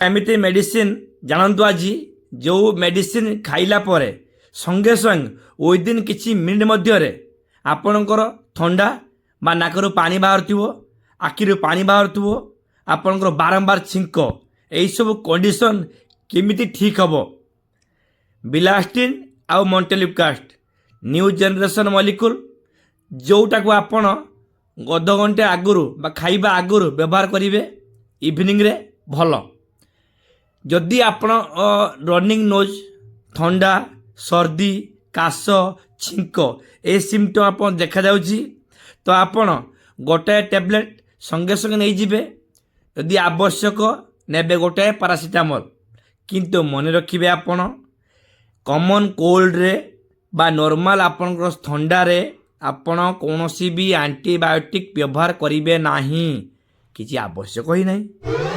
एमती मेडिसिन जानतु आज जो मेडिसिन खाइला परे संगे संग विदिन किछि मिनिट मध्य आपणकर थंडा बा नाकरू पानी बाहर आखिरू पानी बाहर आपणकर बारंबार छिंक यही सब कंडीशन केमिति ठीक हम बिलास्टिन आउ मॉन्टेलिवकास्ट न्यू जनरेशन मॉलिक्यूल जोटा को आपण अध घंटे आगुरु बा खाइबा आगुरु व्यवहार करेंगे इवनिंग रे भल जदि आपण रनिंग नोज थंडा सर्दी काश छिंक ए सिम्पटम आपण देखा जाउची तो आपण गोटे टैबलेट संगे संगे नहीं जिबे यदि आवश्यक नेबे गोटे पैरासिटामोल किंतु मन रखिबे आपण कॉमन कोल्ड रे बा नॉर्मल आपण थंडा रे आपण कौनसी भी एंटीबायोटिक व्यवहार करिवे नाही किछि आवश्यक ही नहीं।